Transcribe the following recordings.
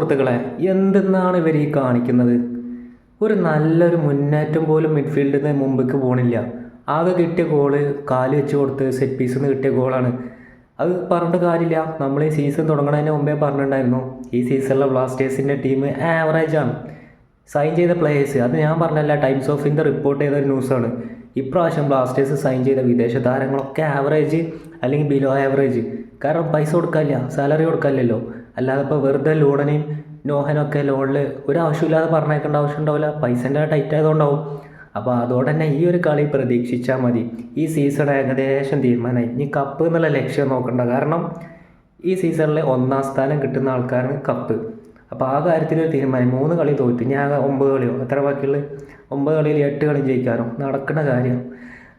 സുഹൃത്തുക്കളെ, എന്തെന്നാണ് ഇവർ ഈ കാണിക്കുന്നത്? ഒരു നല്ലൊരു മുന്നേറ്റം പോലും മിഡ്ഫീൽഡിൽ നിന്ന് മുമ്പേക്ക് പോകണില്ല. ആകെ കിട്ടിയ ഗോള് കാല് വെച്ച് കൊടുത്ത് സെറ്റ് പീസിൽ നിന്ന് കിട്ടിയ ഗോളാണ്. അത് പറഞ്ഞിട്ട് കാര്യമില്ല. നമ്മൾ ഈ സീസൺ തുടങ്ങുന്നതിന് മുമ്പേ പറഞ്ഞിട്ടുണ്ടായിരുന്നു, ഈ സീസണിലെ ബ്ലാസ്റ്റേഴ്സിൻ്റെ ടീം ആവറേജാണ്. സൈൻ ചെയ്ത പ്ലേയേഴ്സ്, അത് ഞാൻ പറഞ്ഞല്ല, ടൈംസ് ഓഫ് ഇന്ത്യ റിപ്പോർട്ട് ചെയ്ത ഒരു ന്യൂസാണ്. ഇപ്രാവശ്യം ബ്ലാസ്റ്റേഴ്സ് സൈൻ ചെയ്ത വിദേശ താരങ്ങളൊക്കെ ആവറേജ് അല്ലെങ്കിൽ ബിലോ ആവറേജ്. കാരണം പൈസ കൊടുക്കാനില്ല, സാലറി കൊടുക്കാനില്ലല്ലോ. അല്ലാതെ ഇപ്പോൾ വെറുതെ ലൂണനെയും നോഹനൊക്കെ ലോണിൽ ഒരു ആവശ്യമില്ലാതെ പറഞ്ഞേക്കേണ്ട ആവശ്യം ഉണ്ടാവില്ല, പൈസൻ്റെ ടൈറ്റ് ആയതുകൊണ്ടാവും. അപ്പോൾ അതോടെ തന്നെ ഈ ഒരു കളി പ്രതീക്ഷിച്ചാൽ മതി. ഈ സീസൺ ഏകദേശം തീരുമാനമായി. ഇനി കപ്പ് എന്നുള്ള ലക്ഷ്യം നോക്കണ്ട. കാരണം ഈ സീസണിൽ 1-ാം സ്ഥാനം കിട്ടുന്ന ആൾക്കാരാണ് കപ്പ്. അപ്പോൾ ആ കാര്യത്തിലൊരു തീരുമാനം. 3 കളി തോറ്റു, ഞാൻ 9 കളിയോ എത്ര ബാക്കിയുള്ള 9 കളിയിൽ 8 കളി ജയിക്കാനോ നടക്കുന്ന കാര്യം.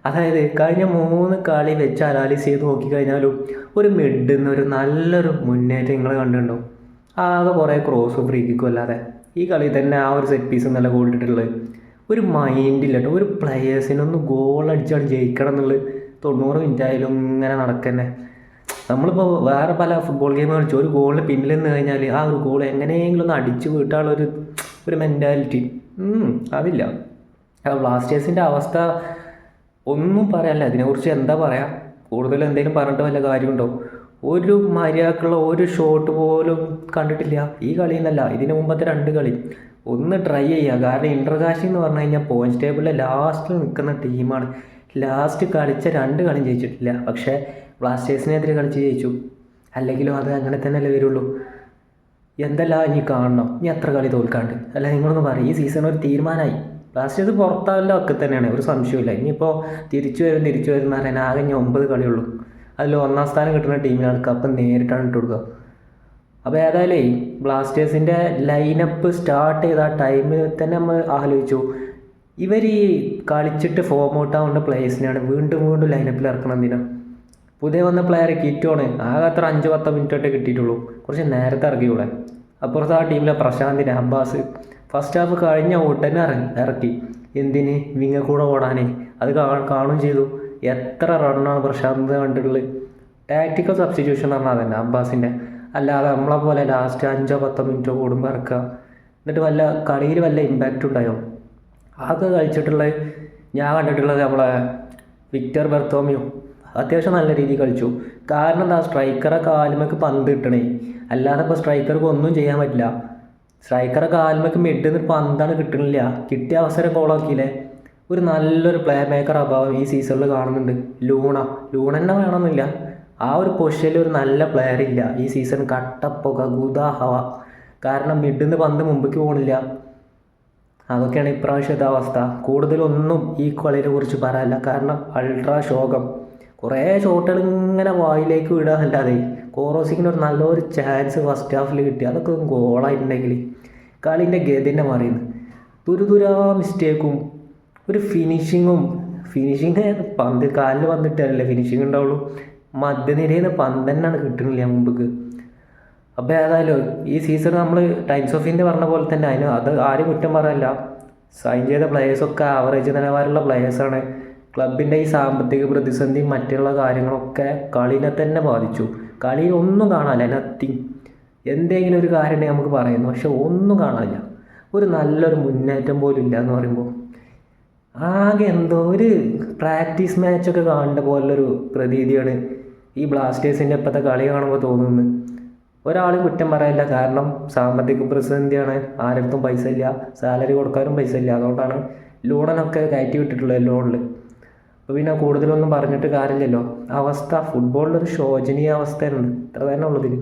അതായത് കഴിഞ്ഞ 3 കളി വെച്ച് അനാലിസ് ചെയ്ത് നോക്കിക്കഴിഞ്ഞാലും ഒരു മിഡിന്ന് ഒരു നല്ലൊരു മുന്നേറ്റം നിങ്ങൾ കണ്ടിട്ടുണ്ടോ? ആകെ കുറേ ക്രോസും ഫ്രീ കിക്കും അല്ലാതെ ഈ കളി തന്നെ ആ ഒരു സെറ്റ് പീസ് നല്ല ഗോൾ ഇട്ടിട്ടുള്ളത്. ഒരു മൈൻഡില്ല കേട്ടോ. ഒരു പ്ലെയേഴ്സിനൊന്ന് ഗോൾ അടിച്ചാണ് ജയിക്കണം എന്നുള്ളത് 90 മിനിറ്റ് ആയാലും ഇങ്ങനെ നടക്കന്നെ. നമ്മളിപ്പോൾ വേറെ പല ഫുട്ബോൾ ഗെയിം കളിച്ചു, ഒരു ഗോളിന് പിന്നിൽ നിന്ന് കഴിഞ്ഞാൽ ആ ഒരു ഗോൾ എങ്ങനെയെങ്കിലും ഒന്ന് അടിച്ച് വീട്ടാനുള്ളൊരു മെൻറ്റാലിറ്റി അതില്ല. ബ്ലാസ്റ്റേഴ്സിൻ്റെ അവസ്ഥ ഒന്നും പറയാനില്ല. അതിനെക്കുറിച്ച് എന്താ പറയുക, കൂടുതൽ എന്തെങ്കിലും പറഞ്ഞിട്ട് വല്ല കാര്യമുണ്ടോ? ഒരു മര്യാദക്കുള്ള ഒരു ഷോട്ട് പോലും കണ്ടിട്ടില്ല ഈ കളിയെന്നല്ല, ഇതിന് മുമ്പത്തെ 2 കളി. ഒന്ന് ട്രൈ ചെയ്യുക. കാരണം ഇൻ്റർകാശി എന്ന് പറഞ്ഞു കഴിഞ്ഞാൽ പോയിൻറ്റ്സ് ടേബിളിലെ ലാസ്റ്റിൽ നിൽക്കുന്ന ടീമാണ്. ലാസ്റ്റ് കളിച്ച 2 കളിയും ജയിച്ചിട്ടില്ല. പക്ഷേ ബ്ലാസ്റ്റേഴ്സിനെതിരെ കളിച്ച് ജയിച്ചു. അല്ലെങ്കിലും അത് അങ്ങനെ തന്നെയല്ലേ വരുള്ളൂ. എന്തെല്ലാം ഇനി കാണണം, ഇനി എത്ര കളി തോൽക്കാണ്ട്? അല്ല നിങ്ങളൊന്ന് പറയും, ഈ സീസൺ ഒരു തീരുമാനമായി. ബ്ലാസ്റ്റേഴ്സ് പുറത്താവില്ല ഒക്കെ തന്നെയാണ്, ഒരു സംശയമില്ല. ഇനിയിപ്പോൾ തിരിച്ചു വരുന്ന പറയാൻ ആകെ ഇനി 9 കളിയുള്ളൂ. അതിൽ 1-ാം സ്ഥാനം കിട്ടുന്ന ടീമിനാണ് കപ്പ് നേരിട്ടാണ് ഇട്ട് കൊടുക്കുക. അപ്പോൾ ഏതായാലും ബ്ലാസ്റ്റേഴ്സിൻ്റെ ലൈനപ്പ് സ്റ്റാർട്ട് ചെയ്ത ആ ടൈമിൽ തന്നെ നമ്മൾ ആലോചിച്ചു, ഇവർ ഈ കളിച്ചിട്ട് ഫോം ഔട്ട് ആവേണ്ട പ്ലേയേഴ്സിനെയാണ് വീണ്ടും ലൈനപ്പിൽ ഇറക്കണം. എന്തിനാ? പുതിയ വന്ന പ്ലെയർ കിറ്റോണ്, ആകെ അത്ര 5-10 മിനിറ്റോട്ടേ കിട്ടിയിട്ടുള്ളൂ. കുറച്ച് നേരത്തെ ഇറക്കിയൂടെ. അപ്പുറത്ത് ആ ടീമിലെ പ്രശാന്തിനെ അബ്ബാസ് ഫസ്റ്റ് ഹാഫ് കഴിഞ്ഞ ഓട്ടന്നെ ഇറക്കി. എന്തിന്? വിങ്ങ കൂടെ ഓടാനേ. അത് കാണുകയും ചെയ്തു. എത്ര റണ്ണാണ് പ്രശാന്ത് കണ്ടിട്ടുള്ളത്. ടാക്റ്റിക്കൽ സബ്സ്റ്റിറ്റ്യൂഷൻ പറഞ്ഞാൽ തന്നെ അബ്ബാസിൻ്റെ. അല്ലാതെ നമ്മളെ പോലെ ലാസ്റ്റ് 5-10 മിനിറ്റോ കൂടുമ്പോൾ ഇറക്കുക. എന്നിട്ട് വല്ല കളിയിൽ വല്ല ഇമ്പാക്റ്റ് ഉണ്ടായോ? ആകെ കളിച്ചിട്ടുള്ളത് ഞാൻ കണ്ടിട്ടുള്ളത് നമ്മളെ വിക്ടർ ബെർത്തോമിയോ അത്യാവശ്യം നല്ല രീതിയിൽ കളിച്ചു. കാരണം എന്താ, സ്ട്രൈക്കറെ കാലുമേക്ക് പന്ത് കിട്ടണേ. അല്ലാതെ ഇപ്പോൾ സ്ട്രൈക്കർക്ക് ഒന്നും ചെയ്യാൻ പറ്റില്ല. സ്ട്രൈക്കറെ കാലുമേക്ക് മിഡിൽ നിന്ന് പന്താണ് കിട്ടണില്ല. കിട്ടിയ അവസരം ഗോളാക്കിയില്ലേ. ഒരു നല്ലൊരു പ്ലേ മേക്കർ അഭാവം ഈ സീസണിൽ കാണുന്നുണ്ട്. ലൂണ തന്നെ വേണമെന്നില്ല, ആ ഒരു പൊസിഷനിൽ ഒരു നല്ല പ്ലെയർ ഇല്ല ഈ സീസൺ. കട്ടപ്പുക ഗുദാഹവ. കാരണം മിഡിൽ നിന്ന് പന്ത് മുമ്പേക്ക് പോകണില്ല. അതൊക്കെയാണ് ഇപ്രാവശ്യത്തെ അവസ്ഥ. കൂടുതലൊന്നും ഈ കളിയെ കുറിച്ച് പറയാനില്ല. കാരണം അൾട്രാ ശോകം. കുറേ ഷോട്ടുകൾ ഇങ്ങനെ വായിലേക്ക് വിടാനല്ലാതെ കോറോസിങ്ങിന് ഒരു നല്ലൊരു ചാൻസ് ഫസ്റ്റ് ഹാഫിൽ കിട്ടി. അതൊക്കെ ഗോളായിട്ടുണ്ടെങ്കിൽ കളീൻ്റെ ഗതിൻ്റെ മാറിയെന്ന്. തുരുതുരാ മിസ്റ്റേക്കും ഒരു ഫിനിഷിങ് പന്ത് കാലിൽ വന്നിട്ടല്ലേ ഫിനിഷിങ് ഉണ്ടാവുള്ളൂ. മധ്യനിരയിൽ നിന്ന് പന്ത് തന്നെയാണ് കിട്ടുന്നില്ല മുമ്പ്. അപ്പോൾ ഏതായാലും ഈ സീസൺ നമ്മൾ ടൈംസ് ഓഫ് ഇന്ത്യ പറഞ്ഞ പോലെ തന്നെ അത് ആരും കുറ്റം പറയല്ല. സൈൻ ചെയ്ത പ്ലെയേഴ്സൊക്കെ ആവറേജ് നിലവാരമുള്ള പ്ലെയേഴ്സാണ്. ക്ലബിൻ്റെ ഈ സാമ്പത്തിക പ്രതിസന്ധിയും മറ്റുള്ള കാര്യങ്ങളൊക്കെ കളീനെ തന്നെ ബാധിച്ചു. കളിയിൽ ഒന്നും കാണാനില്ല, നത്തിങ്. എന്തെങ്കിലും ഒരു കാര്യം ഉണ്ടെങ്കിൽ നമുക്ക് പറയുന്നു, പക്ഷെ ഒന്നും കാണാനില്ല. ഒരു നല്ലൊരു മുന്നേറ്റം പോലും ഇല്ല എന്ന് പറയുമ്പോൾ ആകെ എന്തോ ഒരു പ്രാക്ടീസ് മാച്ചൊക്കെ കാണേണ്ട പോലുള്ളൊരു പ്രതീതിയാണ് ഈ ബ്ലാസ്റ്റേഴ്സിൻ്റെ ഇപ്പോഴത്തെ കളി കാണുമ്പോൾ തോന്നുന്നത്. ഒരാളും കുറ്റം പറയില്ല. കാരണം സാമ്പത്തിക പ്രതിസന്ധിയാണ്, ആരടുത്തും പൈസ ഇല്ല, സാലറി കൊടുക്കാനും പൈസ ഇല്ല. അതുകൊണ്ടാണ് ലോണൊക്കെ കയറ്റി വിട്ടിട്ടുള്ളത് ലോണിൽ. അപ്പോൾ പിന്നെ കൂടുതലൊന്നും പറഞ്ഞിട്ട് കാര്യമില്ലല്ലോ. അവസ്ഥ ഫുട്ബോളിലൊരു ശോചനീയ അവസ്ഥയുണ്ട്, ഇത്ര തന്നെ ഉള്ളതിൽ.